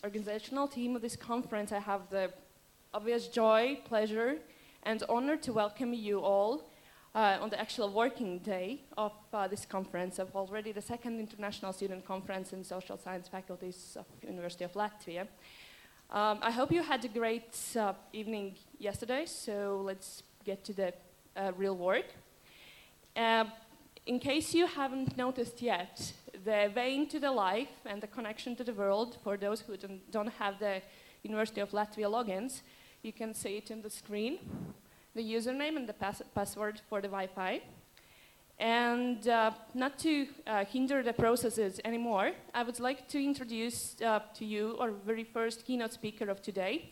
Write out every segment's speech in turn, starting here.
organizational team of this conference, I have the obvious joy, pleasure, and honor to welcome you all on the actual working day of this conference, of already the second International Student Conference in Social Science Faculties of University of Latvia. I hope you had a great evening yesterday, so let's get to the real work. In case you haven't noticed yet, the vein to the life and the connection to the world, for those who don't have the University of Latvia logins, you can see it in the screen, the username and the password for the Wi-Fi. And not to hinder the processes anymore, I would like to introduce to you our very first keynote speaker of today,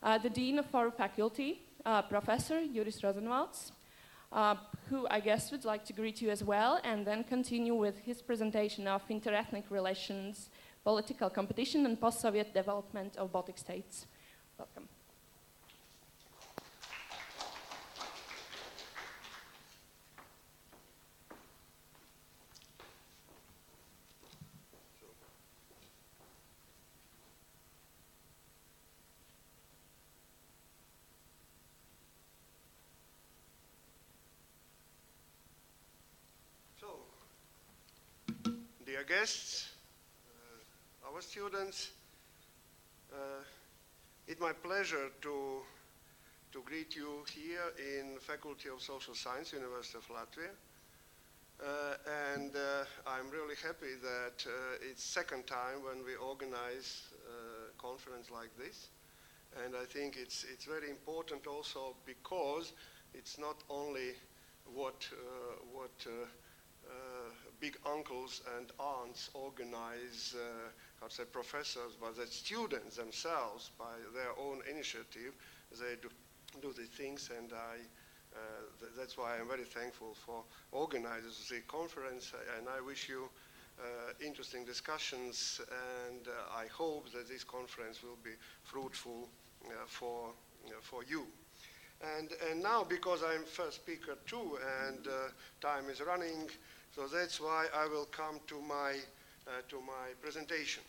the Dean of our faculty, Professor Juris Rozenvalds, who I guess would like to greet you as well, and then continue with his presentation of interethnic relations, political competition, and post-Soviet development of Baltic states. Welcome. Dear guests, our students, it's my pleasure to greet you here in Faculty of Social Science, University of Latvia. And I'm really happy that it's second time when we organize a conference like this. And I think it's very important also because it's not only what big uncles and aunts organize, professors, but the students themselves, by their own initiative, they do the things, and that's why I'm very thankful for organizers of the conference, and I wish you interesting discussions, and I hope that this conference will be fruitful for you. And now, because I'm first speaker too, and time is running, so that's why I will come to my presentation.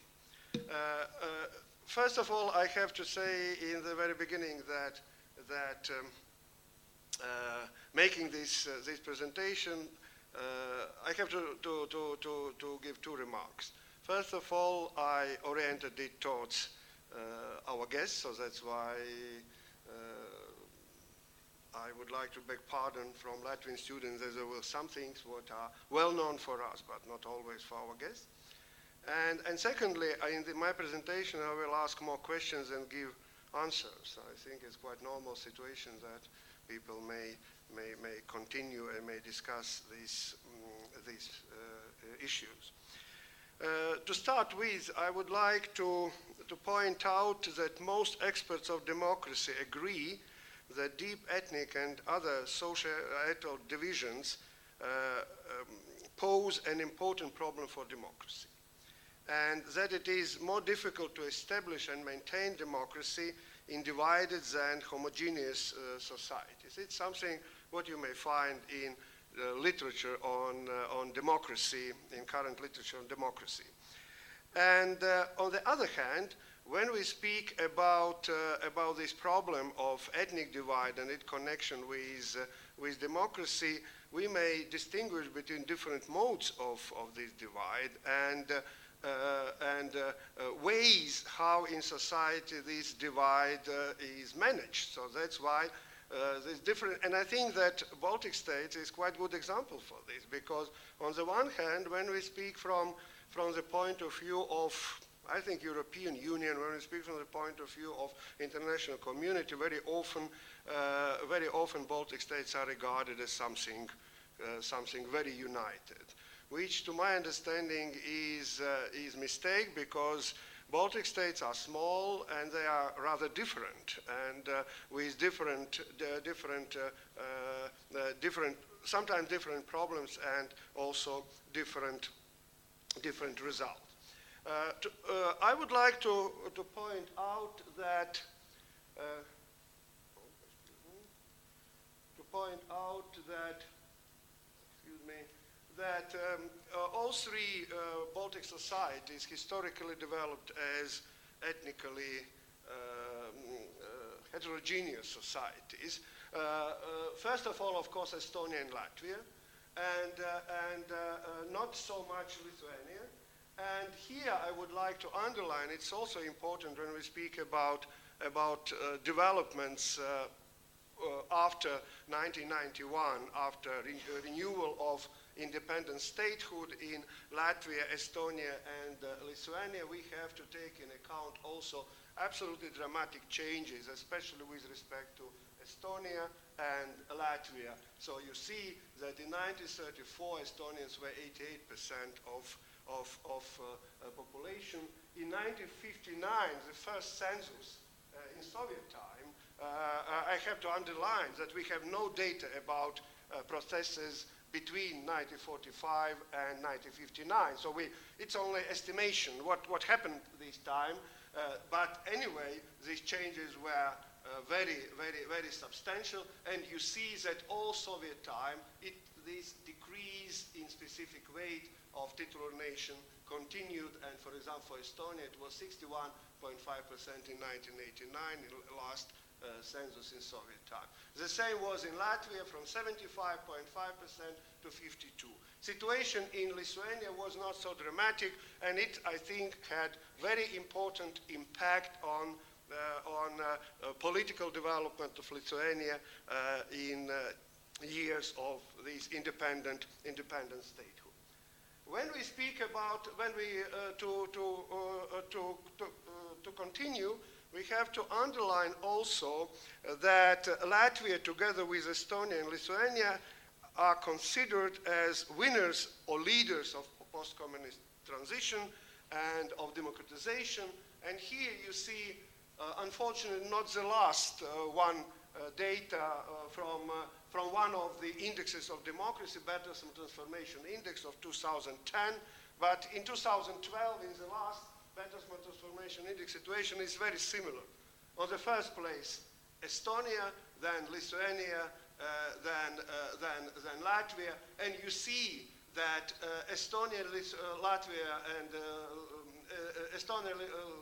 First of all, I have to say in the very beginning that making this presentation, I have to give two remarks. First of all, I oriented it towards our guests, so that's why I would like to beg pardon from Latvian students as there were some things what are well known for us, but not always for our guests. And secondly, in my presentation, I will ask more questions and give answers. I think it's quite normal situation that people may continue and may discuss these issues. To start with, I would like to point out that most experts of democracy agree that deep ethnic and other societal divisions pose an important problem for democracy, and that it is more difficult to establish and maintain democracy in divided than homogeneous societies. It's something what you may find in literature on democracy, in current literature on democracy. And on the other hand, when we speak about this problem of ethnic divide and its connection with democracy, we may distinguish between different modes of this divide and ways how in society this divide is managed. So that's why there's different, and I think that Baltic states is quite a good example for this, because on the one hand, when we speak from the point of view of, I think, European Union, when we speak from the point of view of international community, very often Baltic states are regarded as something very united, which to my understanding is mistake, because Baltic states are small and they are rather different, and with sometimes different problems and also different results. I would like to point out that all three Baltic societies historically developed as ethnically heterogeneous societies. First of all, of course, Estonia and Latvia, and not so much Lithuania. And here I would like to underline, it's also important when we speak about developments after 1991, after renewal of independent statehood in Latvia, Estonia, and Lithuania, we have to take in account also absolutely dramatic changes, especially with respect to Estonia and Latvia. So you see that in 1934, Estonians were 88% of population. In 1959, the first census in Soviet time, I have to underline that we have no data about processes between 1945 and 1959. So it's only estimation what happened this time. But anyway, these changes were very, very, very substantial. And you see that all Soviet time, this decrease in specific weight of titular nation continued. And for example, for Estonia, it was 61.5% in 1989, in the last census in Soviet time. The same was in Latvia, from 75.5% to 52. Situation in Lithuania was not so dramatic, and it, I think, had very important impact on political development of Lithuania in years of this independent statehood. When we speak about, to continue, we have to underline also that Latvia, together with Estonia and Lithuania, are considered as winners or leaders of post-communist transition and of democratization. And here you see, unfortunately, not the last data from one of the indexes of democracy, Bertelsmann Transformation Index of 2010, but in 2012, in the last Bertelsmann Transformation Index, situation is very similar. On the first place, Estonia, then Lithuania, then Latvia, and you see that Estonia, Latvia, and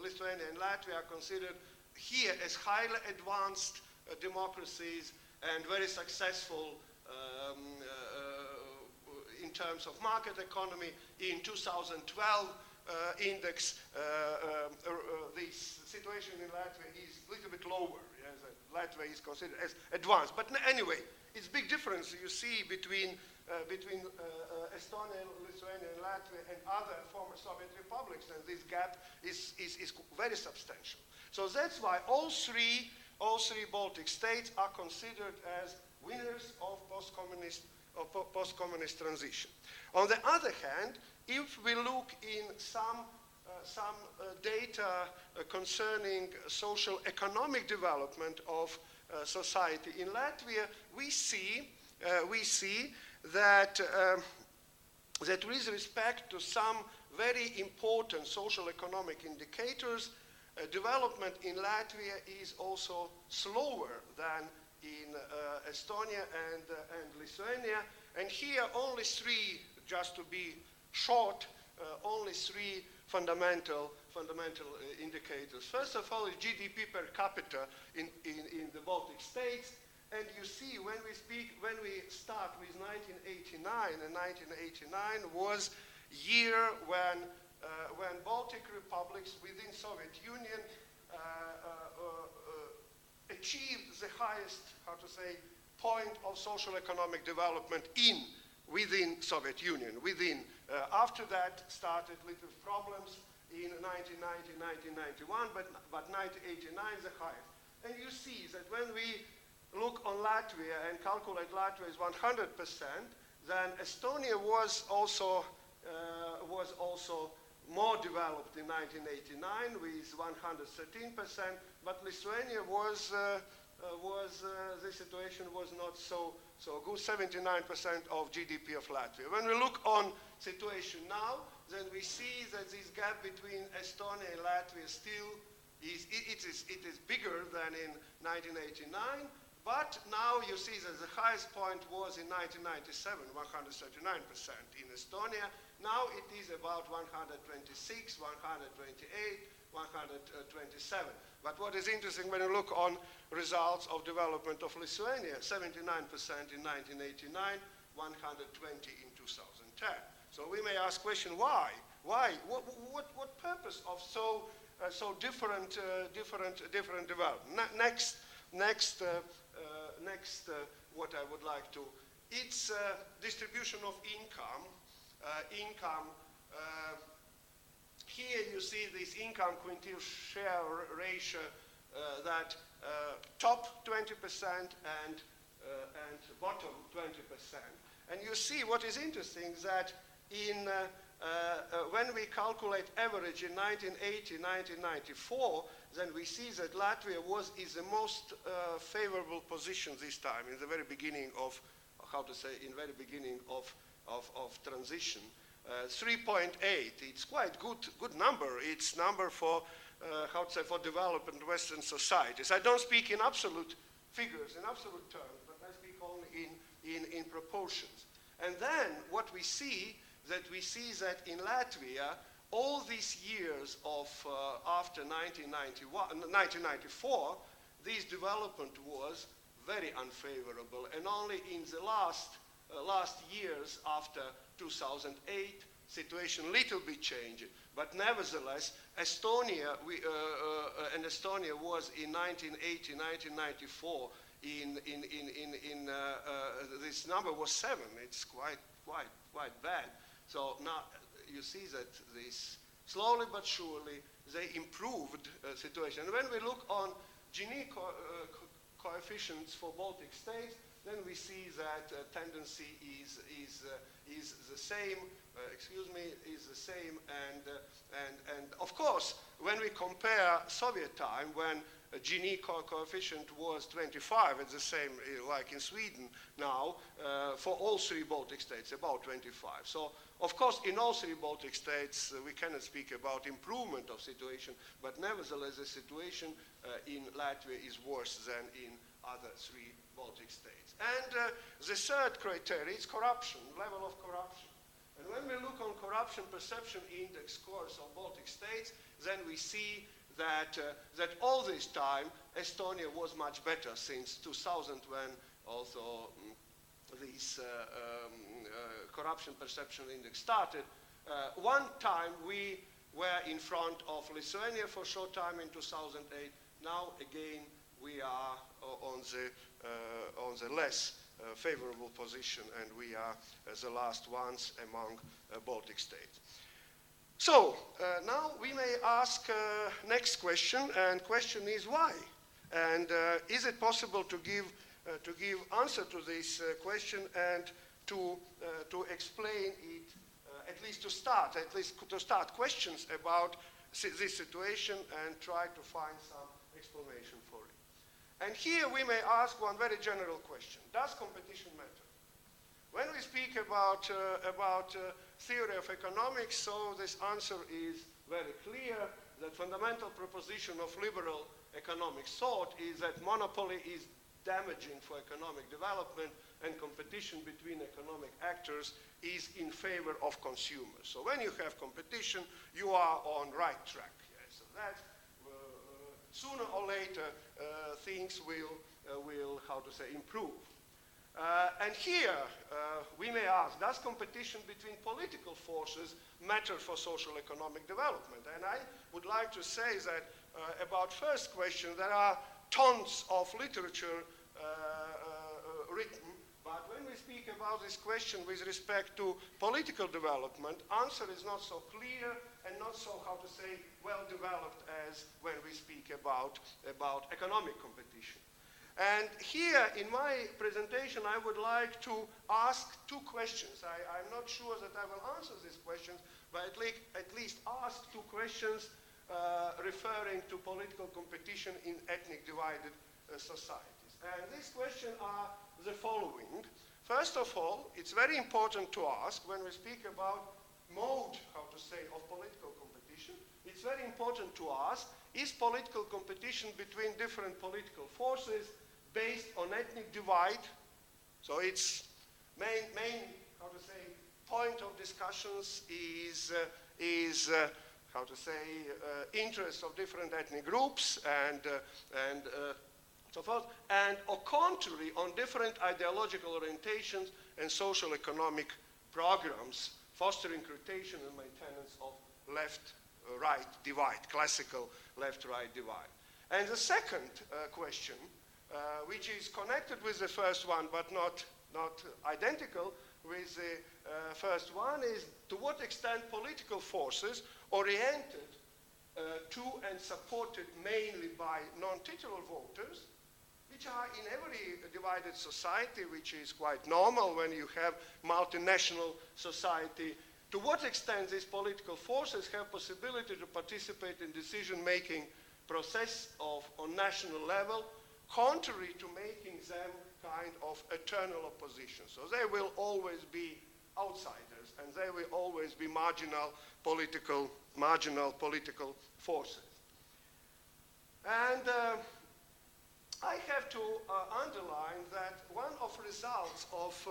Lithuania, and Latvia are considered here as highly advanced democracies and very successful in terms of market economy. In 2012 index, the situation in Latvia is a little bit lower. Yes, Latvia is considered as advanced. But anyway, it's big difference you see between Estonia, Lithuania, and Latvia and other former Soviet republics, and this gap is very substantial. So that's why all three Baltic states are considered as winners of post-communist transition. On the other hand, if we look in some data concerning social economic development of society in Latvia, we see that with respect to some very important social economic indicators, development in Latvia is also slower than in Estonia and Lithuania. And here only three, just to be short, only three fundamental indicators. First of all, is GDP per capita in the Baltic states. And you see, when we start with 1989, and 1989 was year when Baltic republics within Soviet Union achieved the highest, point of social economic development within Soviet Union. After that started little problems in 1990, 1991, but 1989 is the highest. And you see that when we look on Latvia and calculate Latvia as 100%, then Estonia was also more developed in 1989 with 113%, but Lithuania the situation was not so good, 79% of GDP of Latvia. When we look on situation now, then we see that this gap between Estonia and Latvia still is bigger than in 1989. But now you see that the highest point was in 1997, 139% in Estonia. Now it is about 126, 128, 127. But what is interesting when you look on results of development of Lithuania, 79% in 1989, 120 in 2010. So we may ask question, why? Why? What purpose of so different development? Next, what I would like to, it's distribution of income. Here you see this income quintile share ratio that top 20% and bottom 20%. And you see what is interesting that in when we calculate average in 1980, 1994, then we see that Latvia is the most favorable position this time in the very beginning of, very beginning of transition. 3.8, it's quite good number. It's number for, for developed Western societies. I don't speak in absolute figures, in absolute terms, but I speak only in proportions. And then what we see that in Latvia, all these years of after 1994, this development was very unfavorable, and only in the last years after 2008, situation little bit changed. But nevertheless, Estonia was in 1980, 1994. This number was 7. It's quite bad. So now you see that this slowly but surely they improved situation. And when we look on Gini coefficients for Baltic states, then we see that tendency is the same. Is the same. And of course, when we compare Soviet time, when Gini coefficient was 25, it's the same like in Sweden now, for all 3 Baltic states, about 25. So, of course, in all 3 Baltic states, we cannot speak about improvement of situation, but nevertheless, the situation in Latvia is worse than in other 3 Baltic states. And the third criteria is corruption, level of corruption. And when we look on corruption perception index scores of Baltic states, then we see that all this time Estonia was much better since 2000, when also this corruption perception index started. One time we were in front of Lithuania for a short time in 2008. Now again we are on the less favorable position, and we are the last ones among Baltic states. So now we may ask next question, and question is why? And is it possible to give answer to this question and to explain it, at least to start questions about this situation and try to find some explanation for it. And here we may ask one very general question: does competition matter? When we speak about theory of economics, so this answer is very clear, that fundamental proposition of liberal economic thought is that monopoly is damaging for economic development, and competition between economic actors is in favor of consumers. So when you have competition, you are on right track. Yeah, so that sooner or later things will improve. And here we may ask, does competition between political forces matter for social economic development? And I would like to say that about first question, there are tons of literature written, but when we speak about this question with respect to political development, answer is not so clear and not so, well developed as when we speak about economic competition. And here in my presentation, I would like to ask 2 questions. I'm not sure that I will answer these questions, but at least ask 2 questions referring to political competition in ethnic divided societies. And these questions are the following. First of all, it's very important to ask, when we speak about mode, of political competition, it's very important to ask, is political competition between different political forces based on ethnic divide? So its main point of discussions is how to say, interests of different ethnic groups and so forth, and on contrary, on different ideological orientations and social economic programs, fostering rotation and maintenance of left-right divide, classical left-right divide. And the second question, which is connected with the first one but not identical with the first one, is to what extent political forces oriented to and supported mainly by non-titular voters, which are in every divided society, which is quite normal when you have multinational society, to what extent these political forces have possibility to participate in decision-making process on national level, contrary to making them kind of eternal opposition. So they will always be outsiders, and they will always be marginal political forces. And I have to underline that one of results of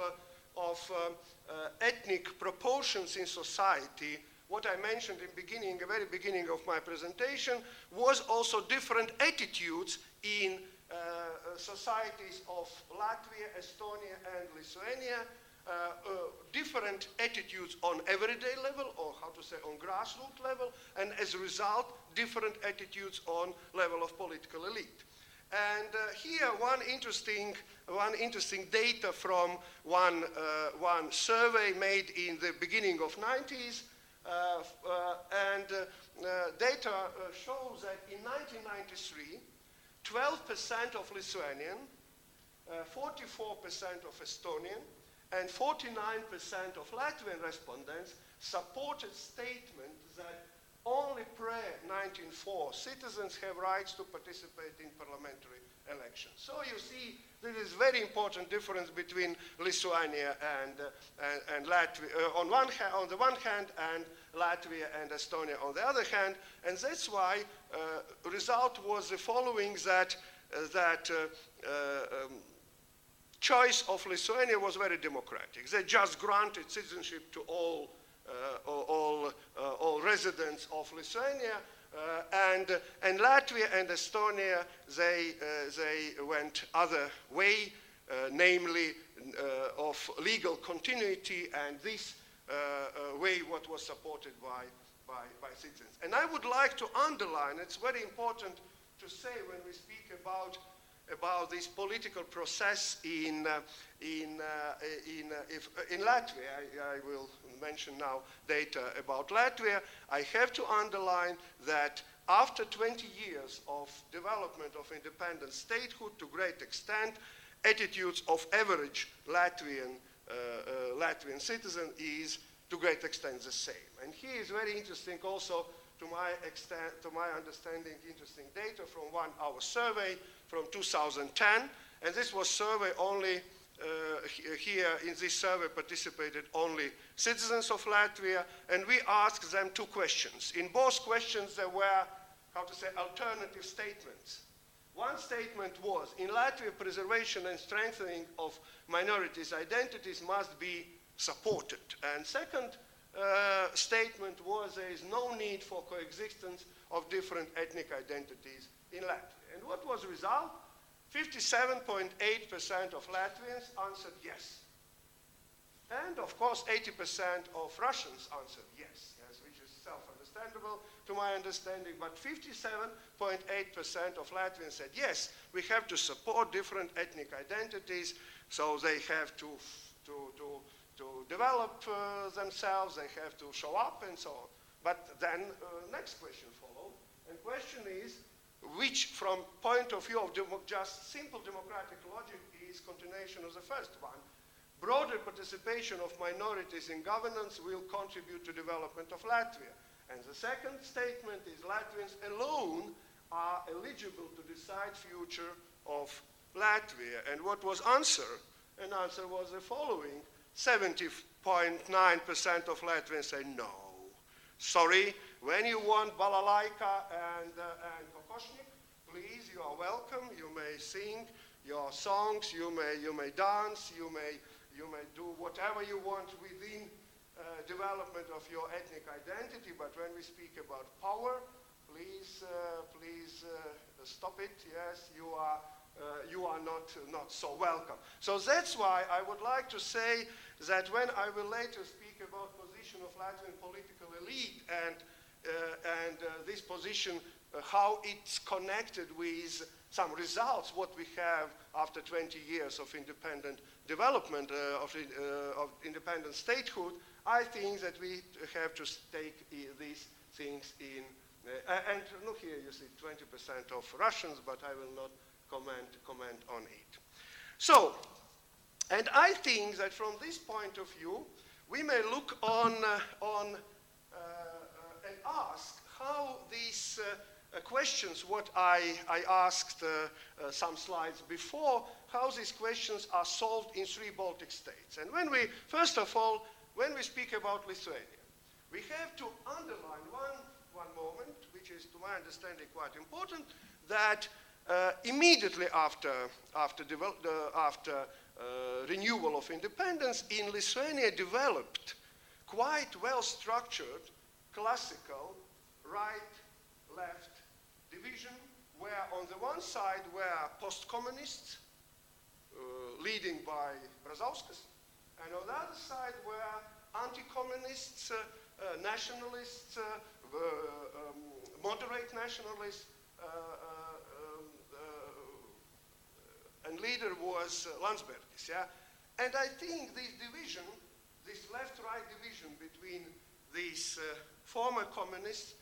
ethnic proportions in society, what I mentioned in the very beginning of my presentation, was also different attitudes in societies of Latvia, Estonia, and Lithuania, different attitudes on everyday level, or how to say, on grassroots level, and as a result, different attitudes on level of political elite. And here, one interesting data from one survey made in the beginning of 90s, data shows that in 1993, 12% of Lithuanian, 44% of Estonian, and 49% of Latvian respondents supported statement that only pre-1904 citizens have rights to participate in parliamentary elections. So you see, there is very important difference between Lithuania and Latvia on the one hand, and Latvia and Estonia on the other hand, and that's why result was the following: that choice of Lithuania was very democratic. They just granted citizenship to all residents of Lithuania, and Latvia and Estonia, they went other way, namely of legal continuity, and this way what was supported by citizens. And I would like to underline, it's very important to say when we speak about this political process in Latvia. I will mention now data about Latvia. I have to underline that after 20 years of development of independent statehood, to great extent, attitudes of average Latvian citizen is to great extent the same. And here is very interesting also, to my understanding, interesting data from 1 hour survey from 2010, and this was survey only, here in this survey participated only citizens of Latvia, and we asked them 2 questions. In both questions there were, how to say, alternative statements. One statement was, in Latvia, preservation and strengthening of minorities' identities must be supported. And second statement was, there is no need for coexistence of different ethnic identities in Latvia. And what was the result? 57.8% of Latvians answered yes. And of course, 80% of Russians answered yes, which is self-understandable to my understanding, but 57.8% of Latvians said yes, we have to support different ethnic identities, so they have to develop themselves, they have to show up, and so on. But then next question followed, and question is, which from point of view of just simple democratic logic is continuation of the first one. Broader participation of minorities in governance will contribute to development of Latvia. And the second statement is Latvians alone are eligible to decide future of Latvia. And what was answer? An answer was the following: 70.9% of Latvians say no. Sorry, when you want balalaika and kokoshnik, please, you are welcome. You may sing your songs, you may dance, you may do whatever you want within development of your ethnic identity, but when we speak about power, please stop it. Yes, you are not so welcome. So that's why I would like to say that when I will later speak about position of Latvian political elite and this position, how it's connected with some results, what we have after 20 years of independent development, of independent statehood, I think that we have to take these things in. And look here, you see 20% of Russians, but I will not comment on it. So, and I think that from this point of view, we may look on and ask how these questions, what I asked some slides before, how these questions are solved in 3 Baltic states. And when we, first of all, when we speak about Lithuania, we have to underline one moment, which is to my understanding quite important, that immediately after renewal of independence, in Lithuania developed quite well-structured classical right-left division, where on the one side were post-communists, leading by Brazauskas, and on the other side were anti-communists, nationalists, moderate nationalists, and leader was Landsbergis. Yeah? And I think this division, this left-right division between these former communists,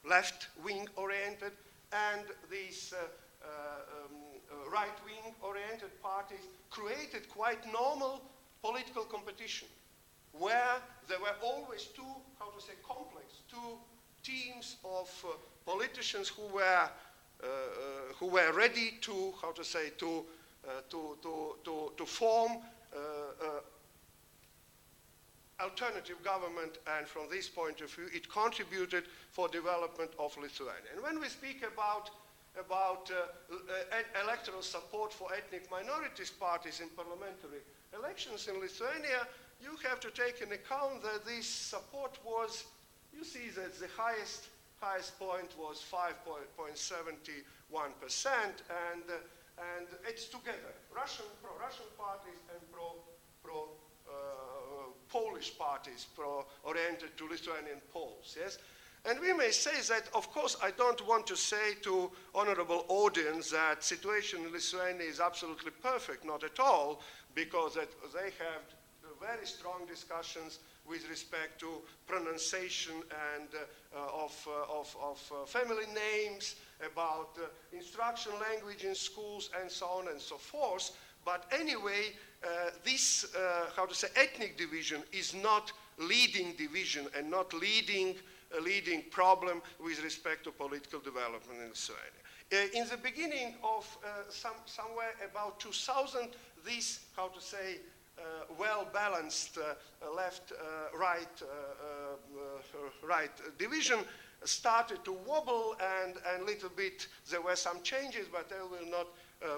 left-wing oriented, and these right-wing oriented parties created quite normal political competition, where there were always two teams of politicians who were ready to form alternative government, and from this point of view, it contributed for development of Lithuania. And when we speak about electoral support for ethnic minorities parties in parliamentary elections in Lithuania, you have to take into account that this support was, you see that the highest point was 5.71%, and it's together, pro-Russian parties and pro-Polish parties, oriented to Lithuanian Poles, yes? And we may say that, of course, I don't want to say to honorable audience that situation in Lithuania is absolutely perfect, not at all, because they have very strong discussions with respect to pronunciation and of family names, about instruction language in schools, and so on and so forth. But anyway, this, ethnic division is not leading division and not leading problem with respect to political development in Lithuania. In the beginning of somewhere about 2000, this, well-balanced left-right division started to wobble, and little bit there were some changes, but I will not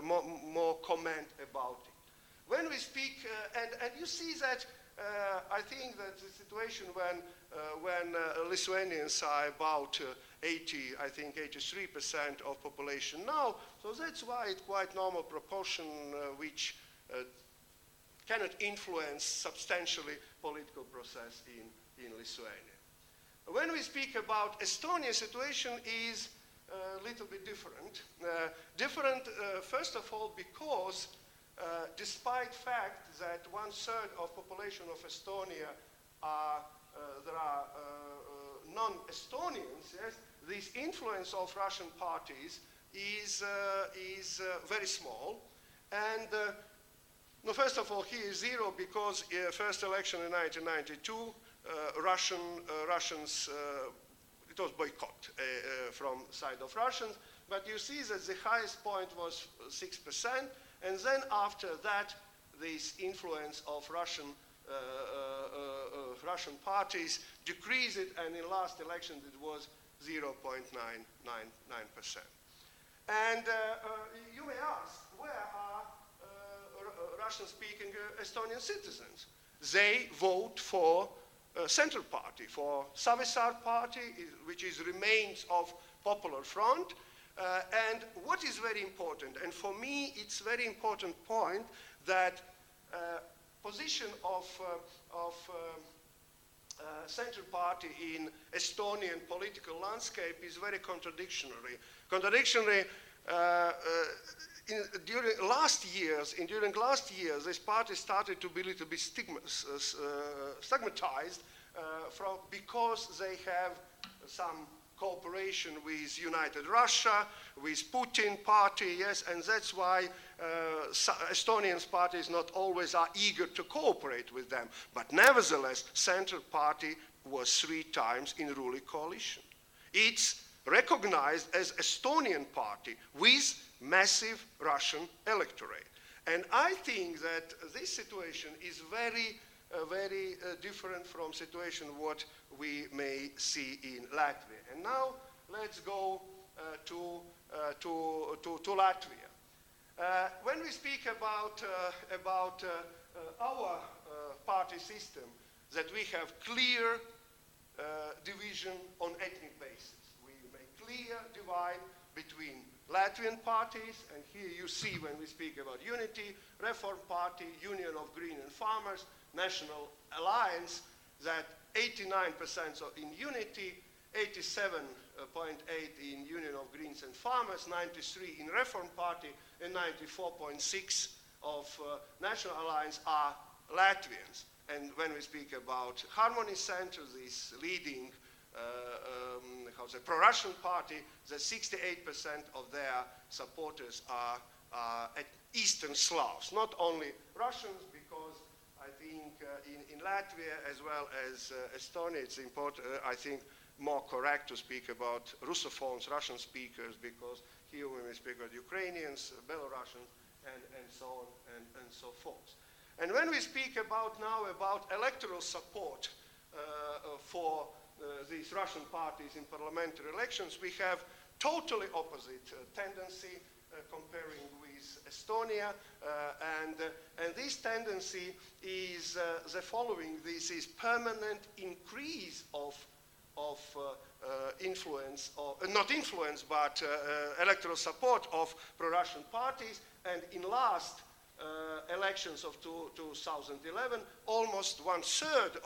more comment about it. When we speak, and you see that I think that the situation when Lithuanians are about 83% of population now, so that's why it's quite normal proportion which cannot influence substantially political process in Lithuania. When we speak about Estonia, situation is a little bit different. First of all, because despite fact that 1/3 of population of Estonia there are non-Estonians, yes, this influence of Russian parties is very small. And first of all, here is zero, because first election in 1992, Russians, it was boycott from side of Russians, but you see that the highest point was 6%, and then after that, this influence of Russian parties decreased it, and in last election it was 0.999%. And you may ask, where are Russian-speaking Estonian citizens? they vote for Central Party, for Savisaar Party, which is remains of Popular Front. And what is very important, and for me it's very important point, that position of Central Party in Estonian political landscape is very contradictory. During last years, this party started to be a little bit stigmatized because they have some cooperation with United Russia, with Putin party, yes, and that's why Estonian parties not always are eager to cooperate with them. But nevertheless, Central Party was 3 times in ruling coalition. It's recognized as Estonian party with massive Russian electorate. And I think that this situation is very different from situation what we may see in Latvia. And now let's go to Latvia. When we speak about our party system, that we have clear division on ethnic basis. We make clear divide between Latvian parties, and here you see when we speak about Unity, Reform Party, Union of Green and Farmers, National Alliance, that 89% in Unity, 87.8 in Union of Greens and Farmers, 93 in Reform Party, and 94.6 of National Alliance are Latvians. And when we speak about Harmony Center, this leading pro-Russian party, that 68% of their supporters are Eastern Slavs, not only Russians, because I think in Latvia as well as Estonia, it's important, I think, more correct to speak about Russophones, Russian speakers, because here when we speak about Ukrainians, Belarusians, and so on and so forth. And when we speak about now about electoral support for these Russian parties in parliamentary elections, we have totally opposite tendency comparing with Estonia, and this tendency is the following. This is permanent increase of influence, or not influence, but electoral support of pro-Russian parties. And in last elections of 2011, almost 1/3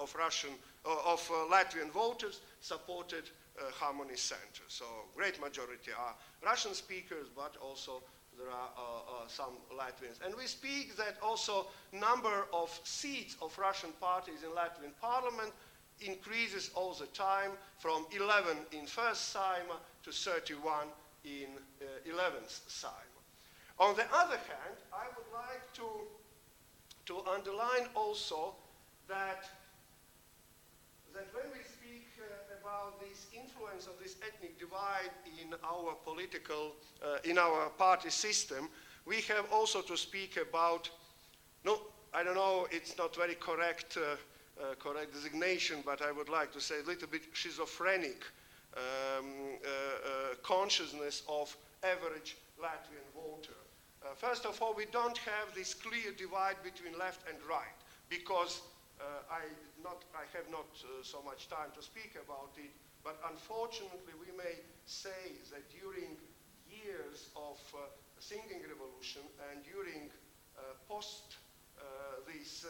of Latvian voters supported Harmony Center. So great majority are Russian speakers, but also there are some Latvians. And we speak that also number of seats of Russian parties in Latvian parliament increases all the time, from 11 in first Saeima to 31 in 11th Saeima. On the other hand, I would like to underline also that when we speak about this influence of this ethnic divide in our political, in our party system, we have also to speak about, no, I don't know, it's not very correct designation, but I would like to say a little bit schizophrenic consciousness of average Latvian voter. First of all, we don't have this clear divide between left and right, because I have not so much time to speak about it, but unfortunately we may say that during years of singing revolution and during these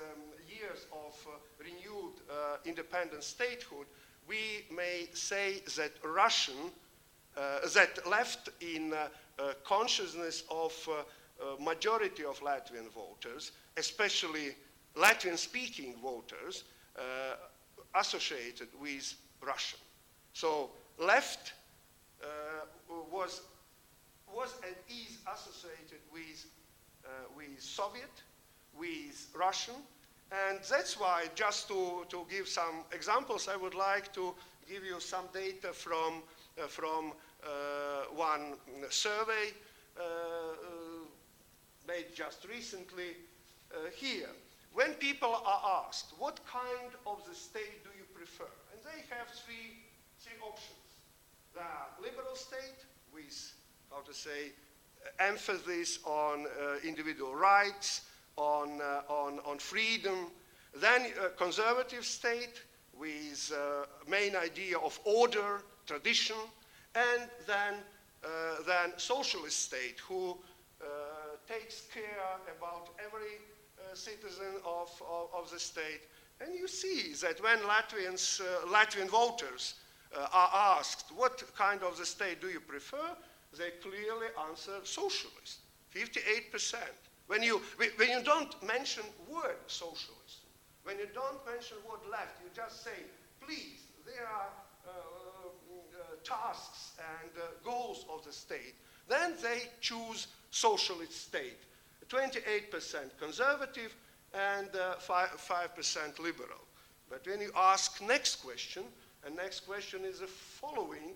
years of renewed independent statehood, we may say that that left in consciousness of majority of Latvian voters, especially Latvian-speaking voters, associated with Russian. So left was and is associated with Soviet, with Russian, and that's why, just to give some examples, I would like to give you some data from one survey made just recently here. When people are asked, what kind of the state do you prefer? And they have three options. The liberal state with, how to say, emphasis on individual rights, on freedom, Then a conservative state with main idea of order, tradition, and then socialist state who takes care about every citizen of the state. And you see that when Latvian voters are asked, what kind of the state do you prefer? They clearly answer socialist, 58%. When you don't mention word socialist, when you don't mention word left, you just say, please, there are tasks and goals of the state, then they choose socialist state. 28% conservative and 5% liberal. But when you ask next question, and next question is the following,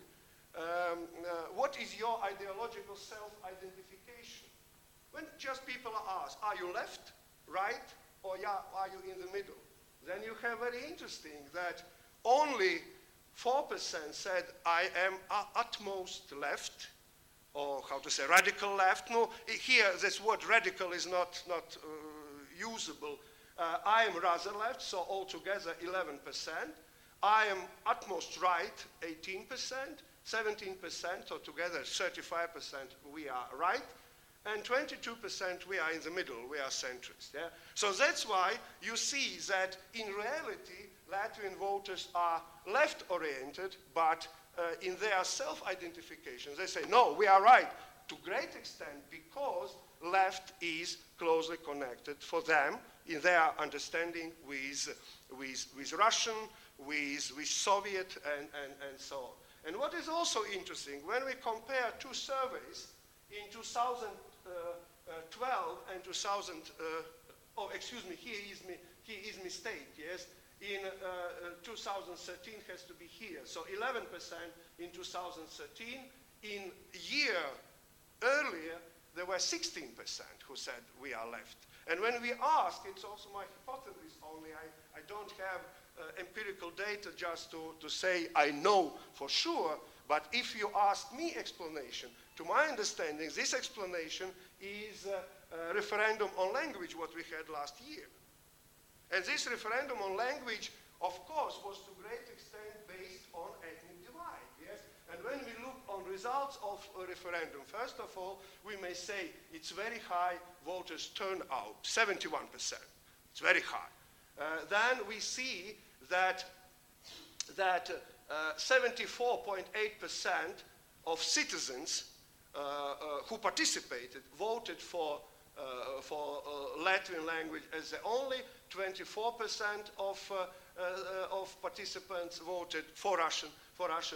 what is your ideological self-identification? When just people are asked, are you left, right, or are you in the middle? Then you have very interesting that only 4% said, I am utmost left, or how to say, radical left. No, here this word radical is not usable. I am rather left, so altogether 11%. I am utmost right, 18%, 17%, or together 35% we are right, and 22% we are in the middle, we are centrist. Yeah? So that's why you see that in reality, Latvian voters are left-oriented, but in their self-identification, they say, no, we are right, to great extent because left is closely connected for them in their understanding with Russian, with Soviet, and so on. And what is also interesting, when we compare two surveys in 2012 and 2000, here is mistake, yes, in 2013 has to be here. So 11% in 2013. In year earlier, there were 16% who said we are left. And when we ask, it's also my hypothesis only, I don't have empirical data just to say I know for sure, but if you ask me explanation, to my understanding, this explanation is a referendum on language, what we had last year. And this referendum on language, of course, was to a great extent based on ethnic divide, yes? And when we look on results of a referendum, first of all, we may say it's very high voters turnout, 71%. It's very high. Then we see that 74.8% of citizens who participated voted for Latvian language as the only 24% of participants voted for Russian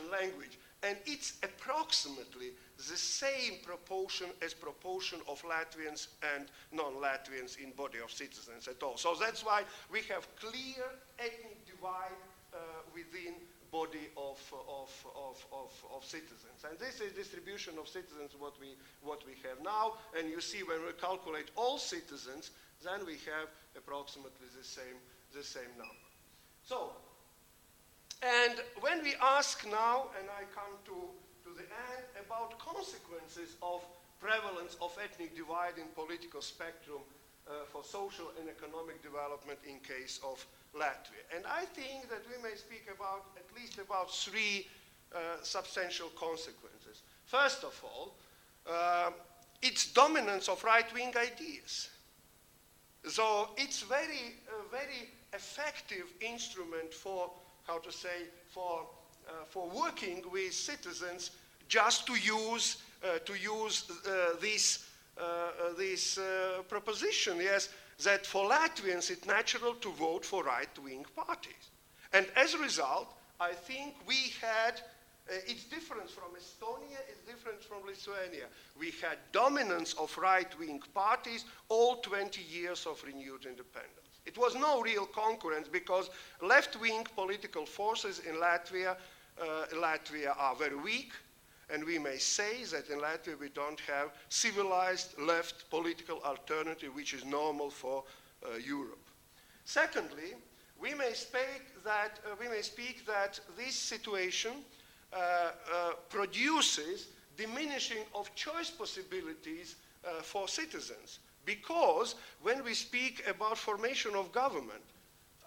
language. And it's approximately the same proportion as proportion of Latvians and non-Latvians in body of citizens at all. So that's why we have clear ethnic divide within body of citizens. And this is distribution of citizens what we have now. And you see when we calculate all citizens, then we have approximately the same number. So, and when we ask now, and I come to the end, about consequences of prevalence of ethnic divide in political spectrum for social and economic development in case of Latvia. And I think that we may speak about at least about three substantial consequences. First of all, its dominance of right-wing ideas. So it's very effective instrument for, how to say, for working with citizens just to use this proposition, yes, that for Latvians it's natural to vote for right-wing parties. And as a result, I think we had, it's different from Estonia, it's different from Lithuania. We had dominance of right-wing parties all 20 years of renewed independence. It was no real concurrence because left-wing political forces in Latvia are very weak. And we may say that in Latvia we don't have civilized left political alternative, which is normal for Europe. Secondly, we may speak that this situation produces diminishing of choice possibilities for citizens. Because when we speak about formation of government,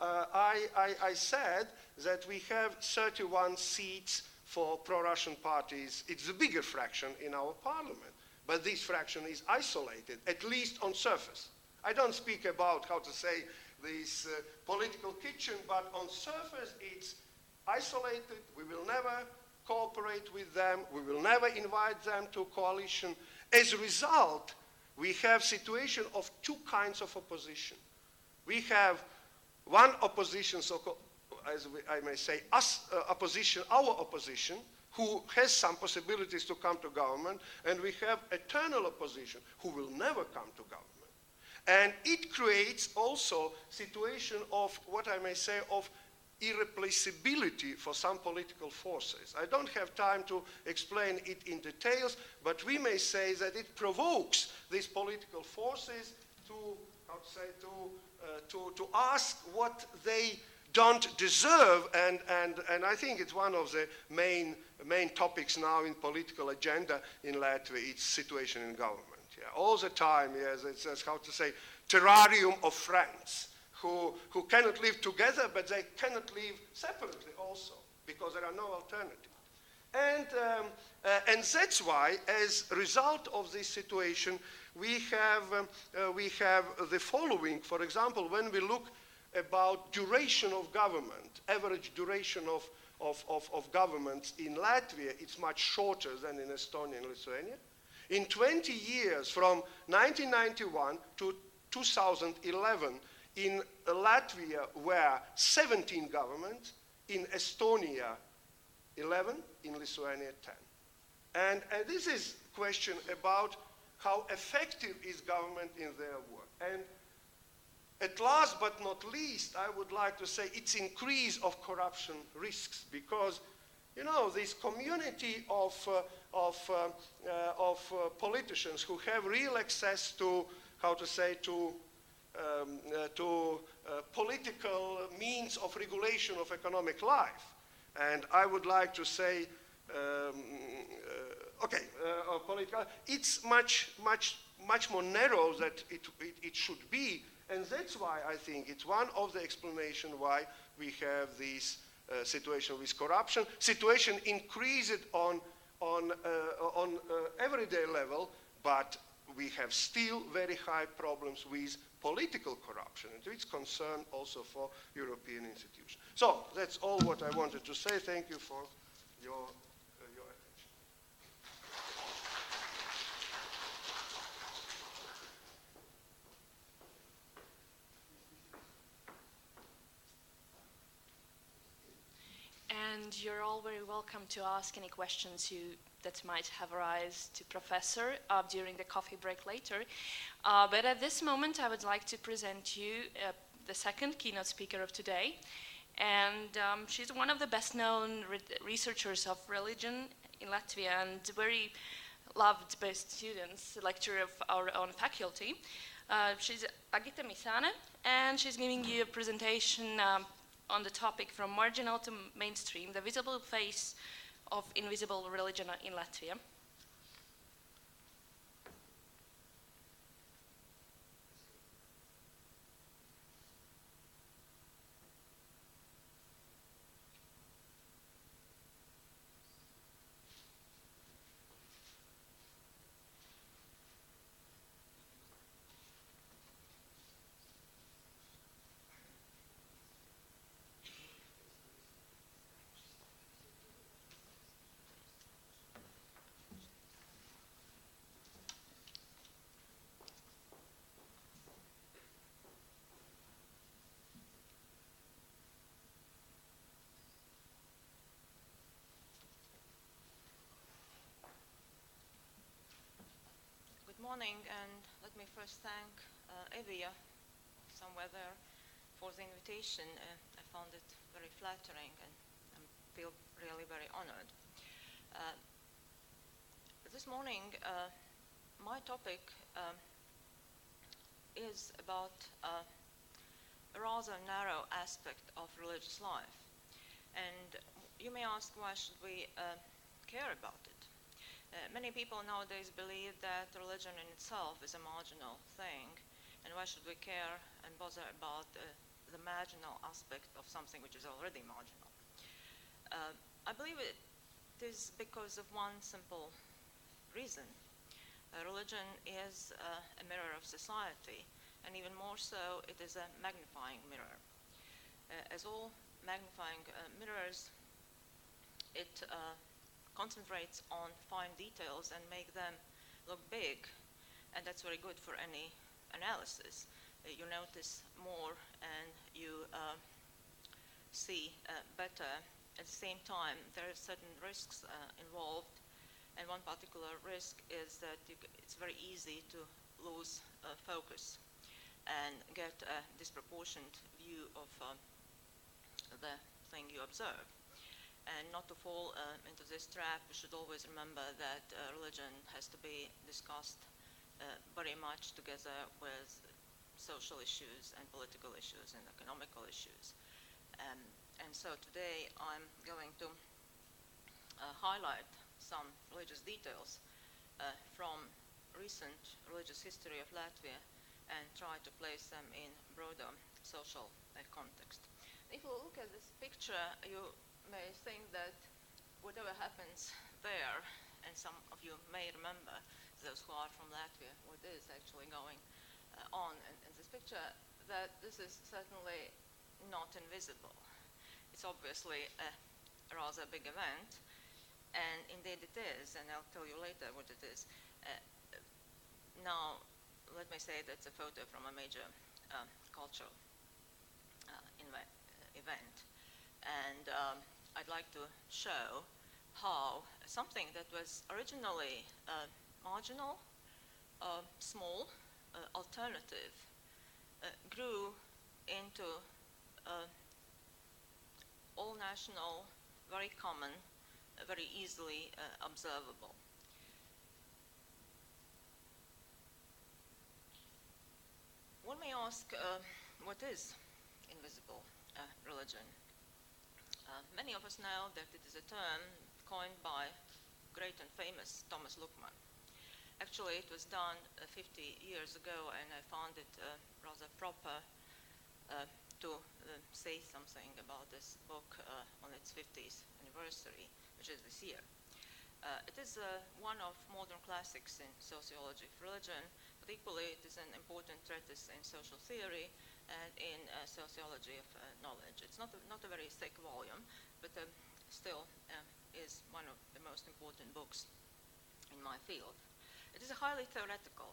I said that we have 31 seats for pro-Russian parties. It's a bigger fraction in our parliament, but this fraction is isolated, at least on surface. I don't speak about, how to say, this political kitchen, but on surface it's isolated. We will never cooperate with them. We will never invite them to coalition. As a result, we have situation of two kinds of opposition. We have one opposition, so-called, as I may say, opposition, our opposition, who has some possibilities to come to government, and we have eternal opposition, who will never come to government. And it creates also situation of, what I may say, of irreplaceability for some political forces. I don't have time to explain it in details, but we may say that it provokes these political forces to, how to say, to ask what they don't deserve, and I think it's one of the main topics now in political agenda in Latvia, it's situation in government. Yeah. All the time, yes, it's how to say, terrarium of friends who cannot live together, but they cannot live separately also, because there are no alternatives. And that's why, as a result of this situation, we have the following. For example, when we look about duration of government, average duration of governments in Latvia, it's much shorter than in Estonia and Lithuania. In 20 years, from 1991 to 2011, in Latvia were 17 governments, in Estonia 11, in Lithuania 10. And this is a question about how effective is government in their work. And at last but not least, I would like to say it's increase of corruption risks, because, you know, this community of politicians who have real access to, how to say, to political means of regulation of economic life. And I would like to say, political, it's much more narrow than it should be. And that's why I think it's one of the explanations why we have this situation with corruption. Situation increased on everyday level, but we have still very high problems with political corruption, and it's concern also for European institutions. So that's all what I wanted to say. Thank you for your attention. And you're all very welcome to ask any questions that might have arisen to Professor during the coffee break later. But at this moment, I would like to present you the second keynote speaker of today. And she's one of the best-known researchers of religion in Latvia and very loved by students, lecturer of our own faculty. She's Agita Misane, and she's giving you a presentation on the topic From Marginal to Mainstream, the Visible Face of Invisible Religion in Latvia. Good morning, and let me first thank Evija somewhere there for the invitation. I found it very flattering and I feel really very honored. This morning, my topic is about a rather narrow aspect of religious life. And you may ask, why should we care about it? Many people nowadays believe that religion in itself is a marginal thing, and why should we care and bother about the marginal aspect of something which is already marginal. I believe it is because of one simple reason. Religion is a mirror of society, and even more so, it is a magnifying mirror. As all magnifying mirrors, it concentrates on fine details and make them look big, and that's very good for any analysis. You notice more and you see better. At the same time, there are certain risks involved, and one particular risk is that it's very easy to lose focus and get a disproportionate view of the thing you observe. And not to fall into this trap, we should always remember that religion has to be discussed very much together with social issues and political issues and economical issues. And so today I'm going to highlight some religious details from recent religious history of Latvia and try to place them in broader social context. If you look at this picture, you may think that whatever happens there, and some of you may remember, those who are from Latvia, what is actually going on in this picture, that this is certainly not invisible. It's obviously a rather big event, and indeed it is, and I'll tell you later what it is. Now, let me say that's a photo from a major cultural event. And I'd like to show how something that was originally marginal, small, alternative, grew into all-national, very common, very easily observable. One may ask, what is invisible religion? Many of us know that it is a term coined by great and famous Thomas Lookman. Actually, it was done 50 years ago, and I found it rather proper to say something about this book on its 50th anniversary, which is this year. It is one of modern classics in sociology of religion, but equally it is an important treatise in social theory and in sociology of knowledge. It's not a very thick volume, but still is one of the most important books in my field. It is a highly theoretical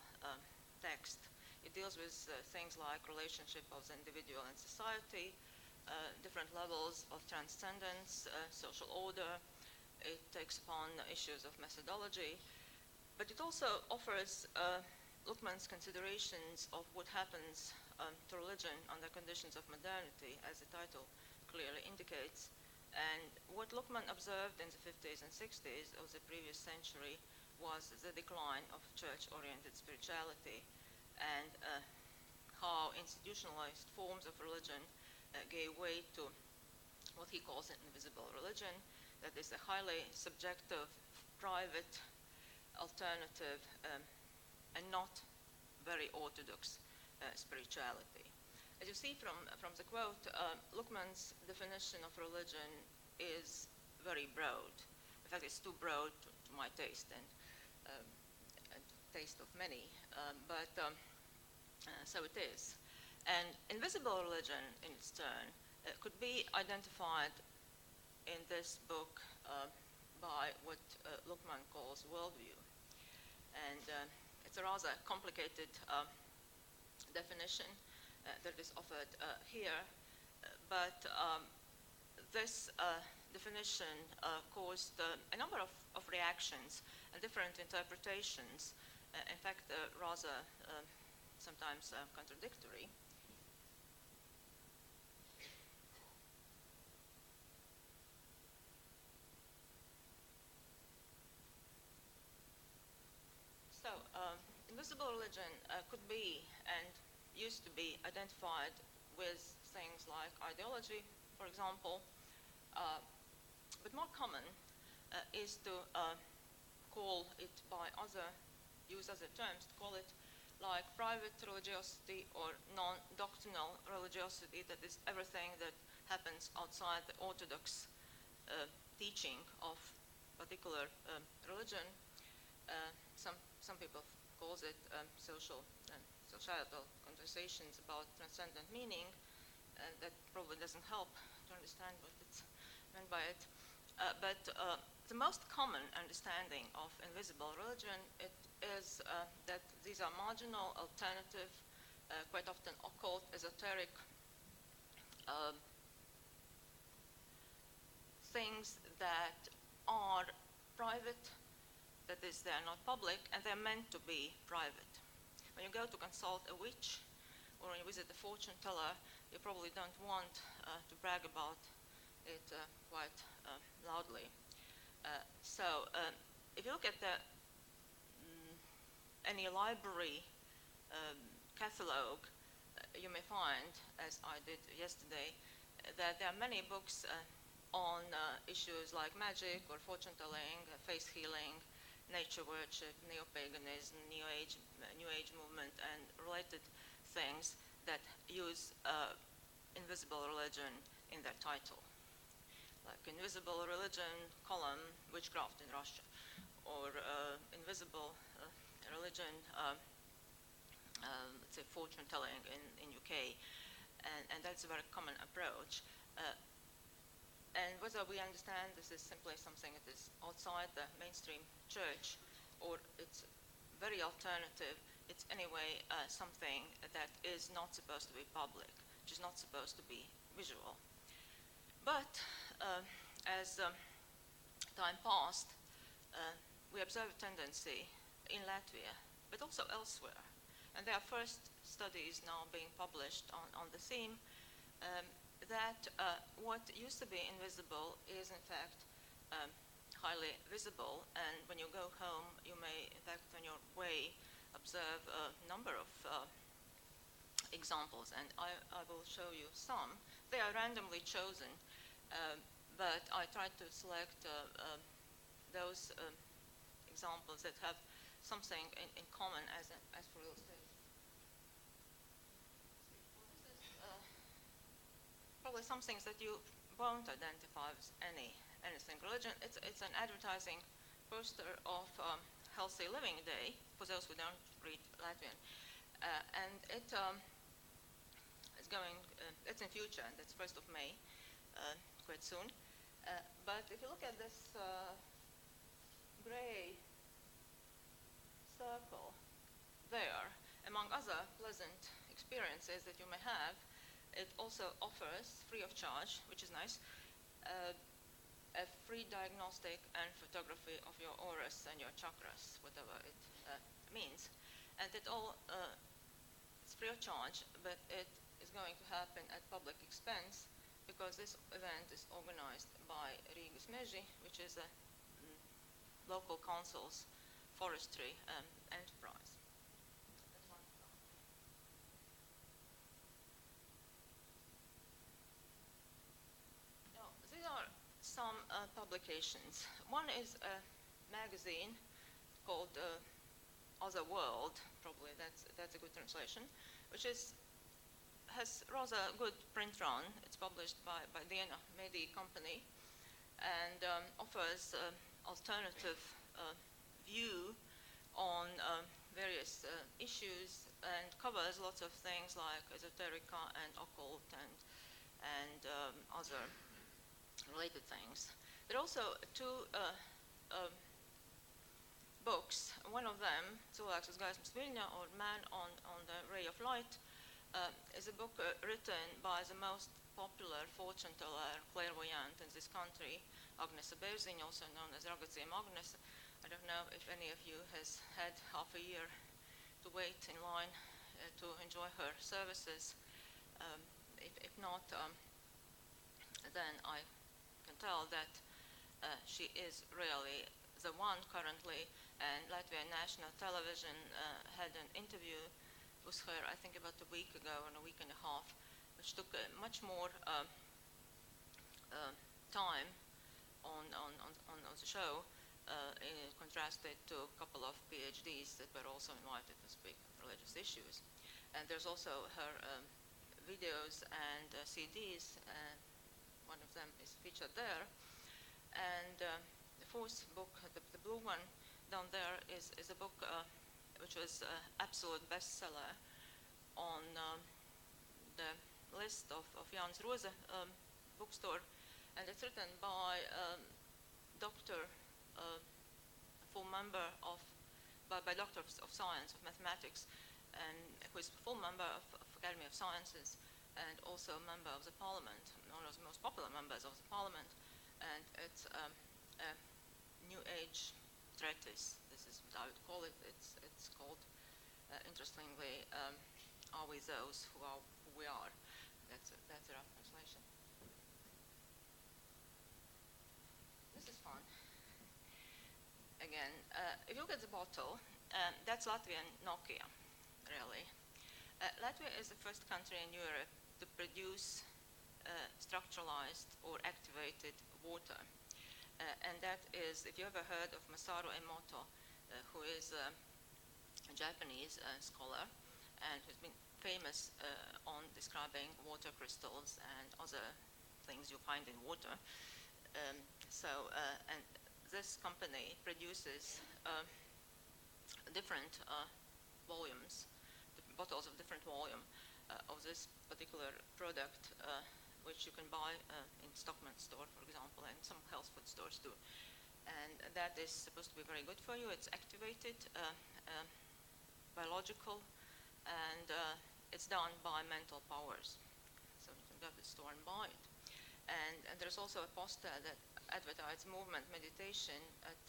text. It deals with things like relationship of the individual and society, different levels of transcendence, social order. It takes upon issues of methodology, but it also offers Lookman's considerations of what happens to religion under conditions of modernity, as the title clearly indicates. And what Lookman observed in the 50s and 60s of the previous century was the decline of church-oriented spirituality and how institutionalized forms of religion gave way to what he calls an invisible religion, that is a highly subjective, private, alternative, and not very orthodox spirituality. As you see from the quote, Lookman's definition of religion is very broad. In fact, it's too broad to my taste and taste of many, but so it is. And invisible religion, in its turn, could be identified in this book by what Lookman calls worldview. And it's a rather complicated definition that is offered here, but this definition caused a number of reactions and different interpretations, in fact, rather sometimes contradictory. So, invisible religion could be and used to be identified with things like ideology, for example, but more common is to call it by use other terms, to call it like private religiosity or non-doctrinal religiosity, that is everything that happens outside the orthodox teaching of particular religion. Some people calls it societal conversations about transcendent meaning, and that probably doesn't help to understand what it's meant by it. But the most common understanding of invisible religion is that these are marginal, alternative, quite often occult, esoteric things that are private, that is, they are not public, and they're meant to be private. When you go to consult a witch or when you visit a fortune teller, you probably don't want to brag about it quite loudly. So if you look at any library catalogue, you may find, as I did yesterday, that there are many books on issues like magic or fortune telling, faith healing, nature worship, neo-paganism, New Age movement, and related things that use invisible religion in their title. Like invisible religion column, witchcraft in Russia, or invisible religion, let's say fortune telling in UK, and that's a very common approach. And whether we understand this is simply something that is outside the mainstream church, or it's very alternative, it's anyway something that is not supposed to be public, which is not supposed to be visual. But as time passed, we observed a tendency in Latvia, but also elsewhere. And there are first studies now being published on the theme that what used to be invisible is in fact highly visible. And when you go home, you may in fact on your way observe a number of examples, and I will show you some. They are randomly chosen, but I tried to select those examples that have something in common as for real estate. Probably some things that you won't identify as anything religion. It's an advertising poster of Healthy Living Day for those who don't read Latvian, and it is going. It's in future, and it's 1st of May, quite soon. But if you look at this gray circle there, among other pleasant experiences that you may have, it also offers, free of charge, which is nice, a free diagnostic and photography of your auras and your chakras, whatever it means. And it all is free of charge, but it is going to happen at public expense because this event is organized by Rīgas Meži, which is a local council's forestry enterprise. Some publications. One is a magazine called Other World, probably that's a good translation, which has rather good print run. It's published by Diena Mediju company and offers alternative view on various issues and covers lots of things like esoterica and occult and other related things. There are also two books. One of them, Cilvēks uz gaismas viļņa, or Man on the Ray of Light, is a book written by the most popular fortune teller, clairvoyant in this country, Agnese Bērziņa, also known as Ragaciem Agnese. I don't know if any of you has had half a year to wait in line to enjoy her services. If not, then I can tell that she is really the one currently, and Latvian National Television had an interview with her, I think about a week ago and a week and a half, which took much more time on the show contrasted to a couple of PhDs that were also invited to speak on religious issues. And there's also her videos and CDs, and one of them is featured there. And the fourth book, the blue one down there, is a book which was absolute bestseller on the list of Jānis Roze bookstore, and it's written by doctor, full member of, by Doctor of Science, of Mathematics, and who is full member of Academy of Sciences, and also a member of the Parliament, one of the most popular members of the Parliament, and it's a New Age treatise. This is what I would call it. It's called, interestingly, Are We Those Who We Are? That's a rough translation. This is fun. Again, if you look at the bottle, that's Latvian Nokia, really. Latvia is the first country in Europe to produce structuralized or activated water. And that is, if you ever heard of Masaru Emoto, who is a Japanese scholar and who's been famous on describing water crystals and other things you find in water. And this company produces different volumes, bottles of different volume of this particular product, which you can buy in Stockmann store, for example, and some health food stores too. And that is supposed to be very good for you. It's activated, biological, and it's done by mental powers. So you can go to the store and buy it. And there's also a poster that advertises movement meditation at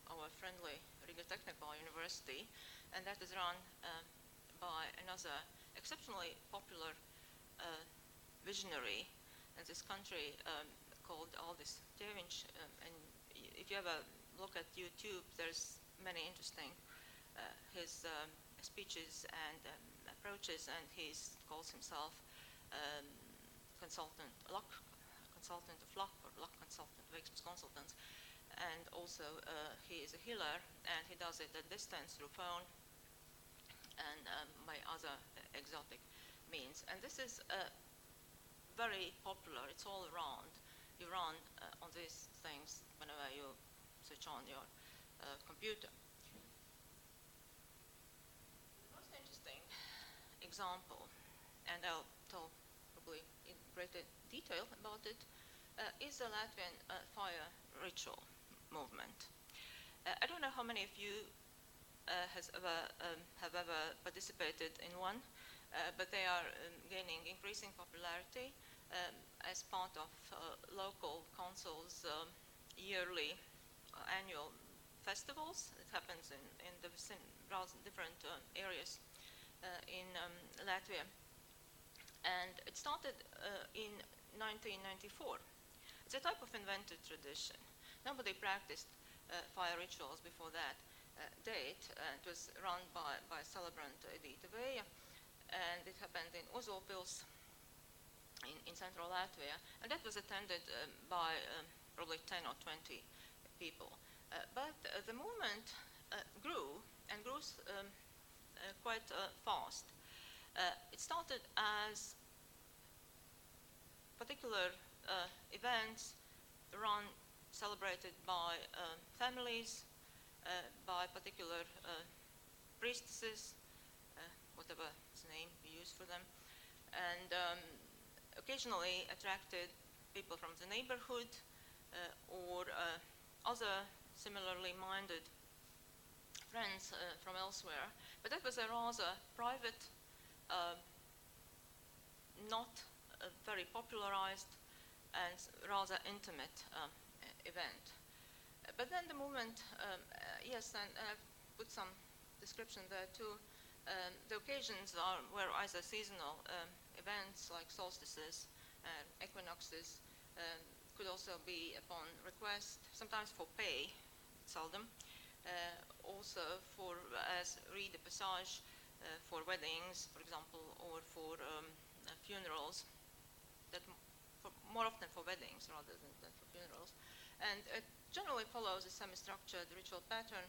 our friendly Riga Technical University, and that is run by another exceptionally popular visionary in this country called Aldis Tēviņš. And if you ever look at YouTube, there's many interesting his speeches and approaches, and he calls himself luck consultant of luck, or luck consultant, veiksmes-consultants. And also he is a healer, and he does it at distance through phone and by other exotic means. And this is very popular. It's all around. You run on these things whenever you switch on your computer. The most interesting example, and I'll tell probably in greater detail about it, is the Latvian fire ritual movement. I don't know how many of you have ever participated in one, but they are gaining increasing popularity as part of local councils' yearly annual festivals. It happens in the different areas in Latvia. And it started in 1994. It's a type of invented tradition. Nobody practiced fire rituals before that date. It was run by celebrant Edita Vēja, and it happened in Ozolpils in central Latvia, and that was attended by probably 10 or 20 people. But the movement grew, and grew quite fast. It started as particular events celebrated by families, by particular priestesses, whatever name you use for them, and occasionally attracted people from the neighborhood or other similarly minded friends from elsewhere. But that was a rather private, not very popularized, and rather intimate event. But then the movement, yes, and I've put some description there too. The occasions were either seasonal events like solstices and equinoxes, could also be upon request, sometimes for pay, seldom, also for as rite de passage for weddings, for example, or for funerals, more often for weddings rather than for funerals. And it generally follows a semi-structured ritual pattern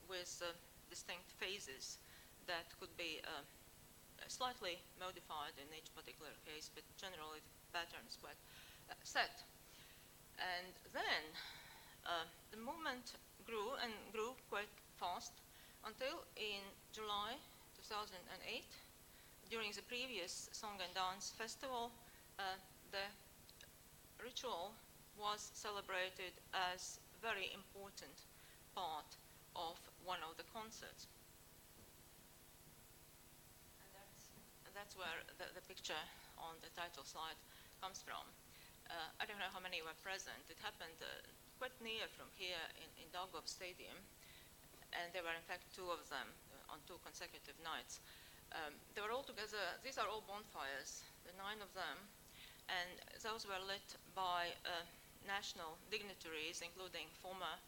with distinct phases that could be slightly modified in each particular case, but generally the pattern is quite set. And then the movement grew and grew quite fast until in July 2008, during the previous Song and Dance Festival, the ritual was celebrated as a very important part of one of the concerts. And that's where the picture on the title slide comes from. I don't know how many were present. It happened quite near from here in Daugava Stadium, and there were in fact two of them on two consecutive nights. They were all together. These are all bonfires, the 9 of them, and those were lit by national dignitaries, including former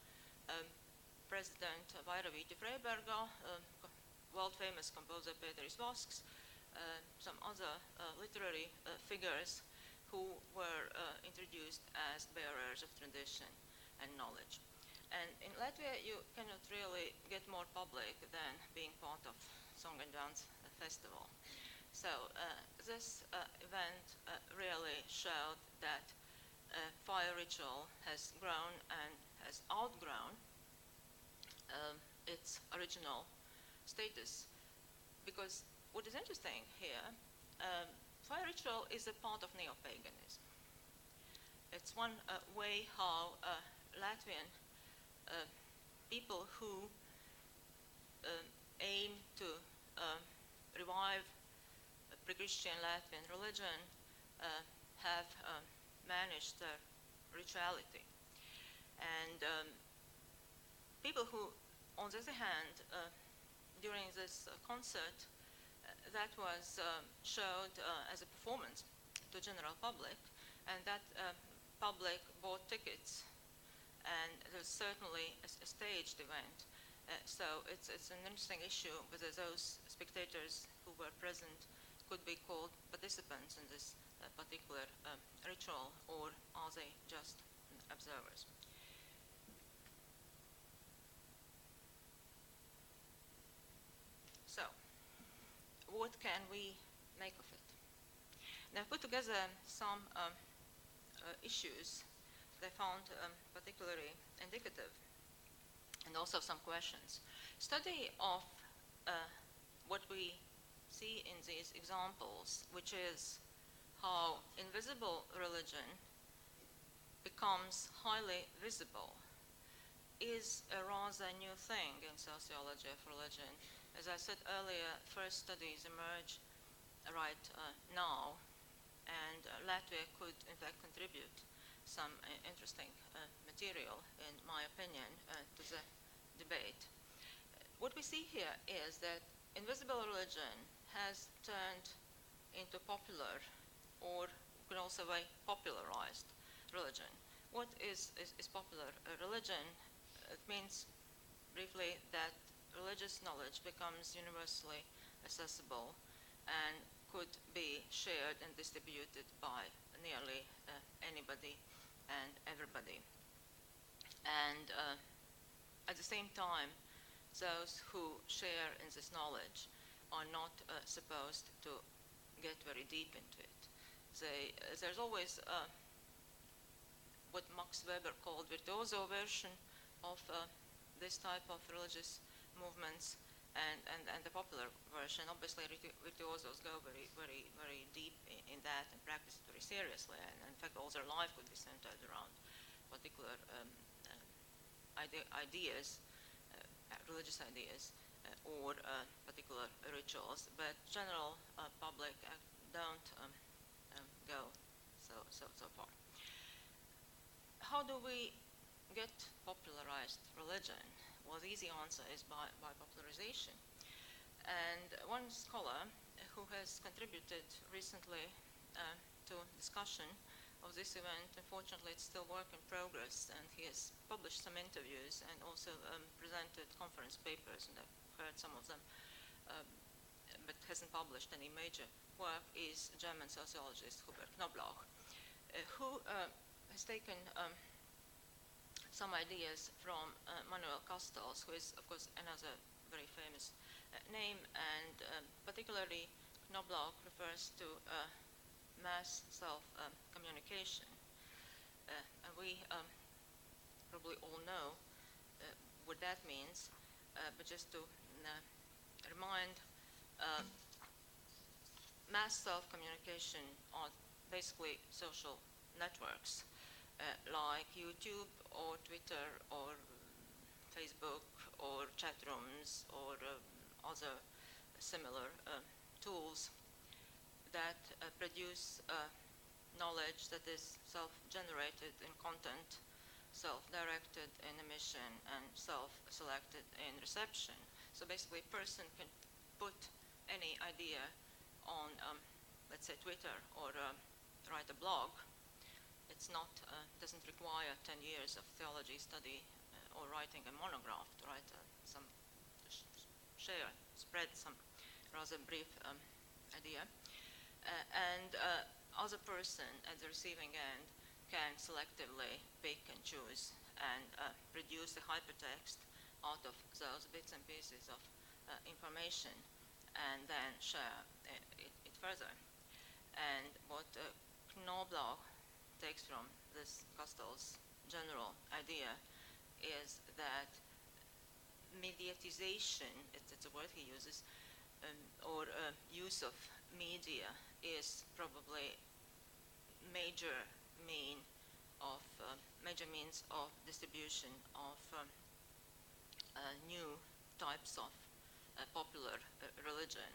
President Vaira Freiberga, world-famous composer Pēteris Vasks, some other literary figures who were introduced as bearers of tradition and knowledge. And in Latvia, you cannot really get more public than being part of Song and Dance Festival. So this event really showed that fire ritual has grown and has outgrown its original status. Because what is interesting here, fire ritual is a part of neo-paganism. It's one way how Latvian people who aim to revive pre-Christian Latvian religion have managed their rituality. And people who, on the other hand, during this concert, that was showed as a performance to general public, and that public bought tickets, and there's certainly a staged event. So it's an interesting issue whether those spectators who were present could be called participants in this particular ritual, or are they just observers? So, what can we make of it? Now, I've put together some issues that I found particularly indicative, and also some questions. Study of what we see in these examples, which is how invisible religion becomes highly visible, is a rather new thing in sociology of religion. As I said earlier, first studies emerge right now, and Latvia could in fact contribute some interesting material, in my opinion, to the debate. What we see here is that invisible religion has turned into popular, or we can also say popularized religion. What is popular religion? It means briefly that religious knowledge becomes universally accessible and could be shared and distributed by nearly anybody and everybody. And at the same time, those who share in this knowledge are not supposed to get very deep into it. There's always what Max Weber called virtuoso version of this type of religious movements, and the popular version. Obviously, virtuosos go very, very, very deep in that and practice it very seriously. And in fact, all their life could be centered around particular ideas, religious ideas, or particular rituals. But general public don't go so far. How do we get popularized religion? Well, the easy answer is by popularization. And one scholar who has contributed recently to discussion of this event, unfortunately it's still work in progress, and he has published some interviews and also presented conference papers, and I've heard some of them, but hasn't published any major work, is German sociologist Hubert Knoblauch, who has taken some ideas from Manuel Castells, who is, of course, another very famous name, and particularly Knobloch refers to mass self-communication. And we probably all know what that means, but just to remind, mass self-communication are basically social networks like YouTube or Twitter or Facebook or chat rooms or other similar tools that produce knowledge that is self-generated in content, self-directed in emission, and self-selected in reception. So basically a person can put any idea on, let's say, Twitter or write a blog. It's not, doesn't require 10 years of theology study or writing a monograph to write some, share, spread some rather brief idea. And other person at the receiving end can selectively pick and choose and produce a hypertext out of those bits and pieces of information and then share it further. And what Knobloch takes from this Castells' general idea is that mediatization, it's a word he uses, or use of media is probably major means of distribution of new types of popular religion.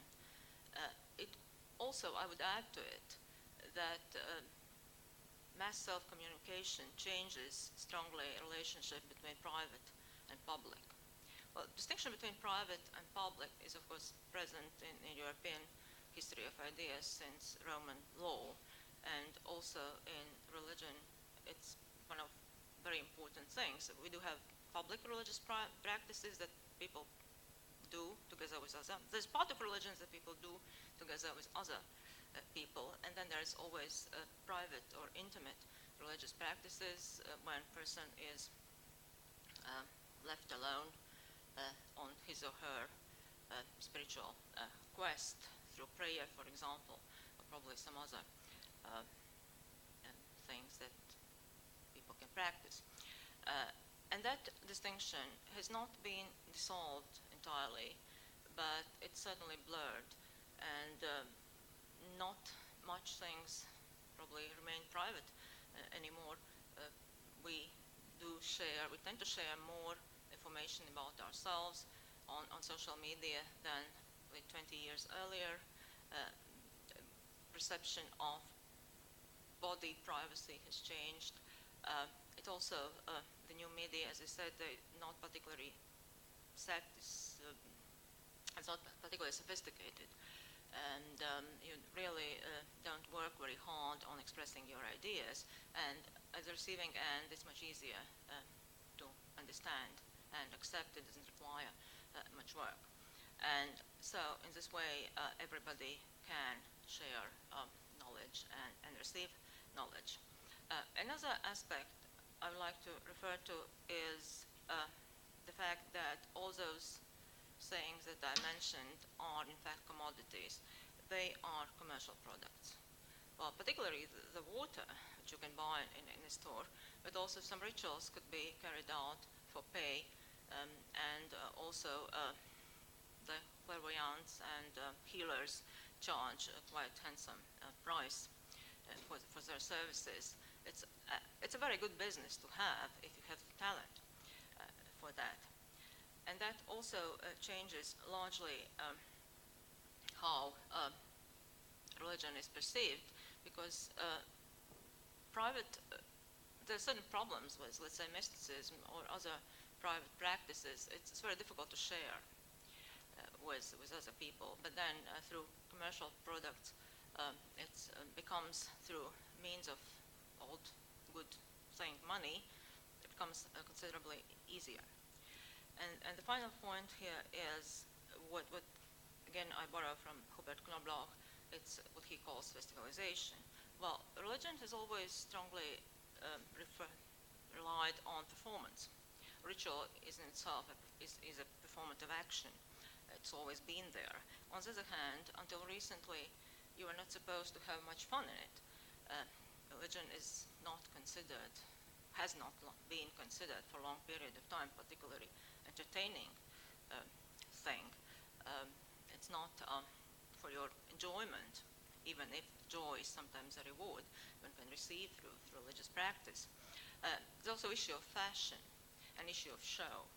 It also, I would add to it, that mass self-communication changes strongly a relationship between private and public. Well, distinction between private and public is, of course, present in European history of ideas since Roman law, and also in religion, it's one of very important things. We do have public religious practices that people do together with others. There's part of religions that people do together with other people, and then there's always private or intimate religious practices when a person is left alone on his or her spiritual quest through prayer, for example, or probably some other things that people can practice. And that distinction has not been dissolved entirely, but it's certainly blurred, and not much things probably remain private anymore. We tend to share more information about ourselves on social media than 20 years earlier. Perception of body privacy has changed. It also, the new media, as I said, they're not particularly it's not particularly sophisticated. And you really don't work very hard on expressing your ideas. And at the receiving end, it's much easier to understand and accept. It doesn't require much work. And so in this way, everybody can share knowledge and receive knowledge. Another aspect I would like to refer to is the fact that all those things that I mentioned are in fact commodities. They are commercial products. Well, particularly the water, which you can buy in a store, but also some rituals could be carried out for pay, and also the clairvoyants and healers charge a quite handsome price for their services. It's a very good business to have if you have talent for that. And that also changes largely how religion is perceived, because there are certain problems with, let's say, mysticism or other private practices. It's very difficult to share with other people. But then through commercial products, it becomes, through means of old good thing, money, it becomes considerably easier. And the final point here is what again, I borrow from Hubert Knobloch, it's what he calls festivalization. Well, religion has always strongly relied on performance. Ritual is in itself is a performative action. It's always been there. On the other hand, until recently, you were not supposed to have much fun in it. Religion is not considered, has not been considered for a long period of time, particularly entertaining thing. It's not for your enjoyment, even if joy is sometimes a reward one can receive through religious practice. There's also an issue of fashion, an issue of show.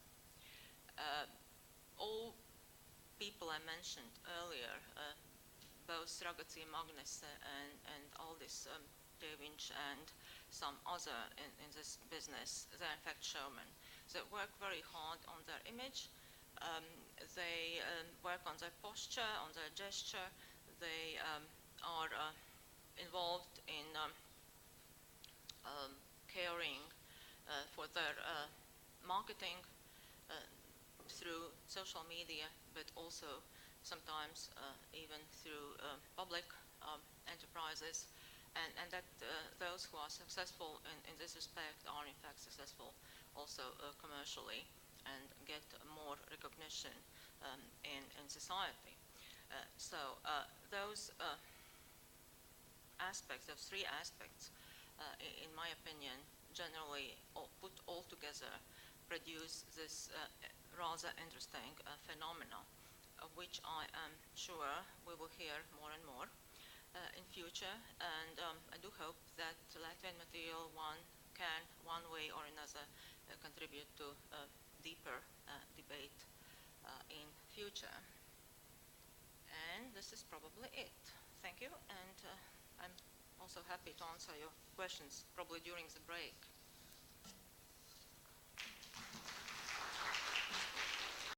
All people I mentioned earlier, both Ragazzi, Magnus, and Aldis Devinch and some other in this business, they're in fact showmen. They work very hard on their image. They work on their posture, on their gesture. They are involved in caring for their marketing through social media, but also sometimes even through public enterprises, and that those who are successful in this respect are in fact successful also commercially and get more recognition in society. So those aspects, those three aspects, in my opinion, generally put all together produce this rather interesting phenomena, of which I am sure we will hear more and more in future. And I do hope that Latvian material can, one way or another, contribute to deeper debate in future. And this is probably it. Thank you, and I'm also happy to answer your questions, probably during the break.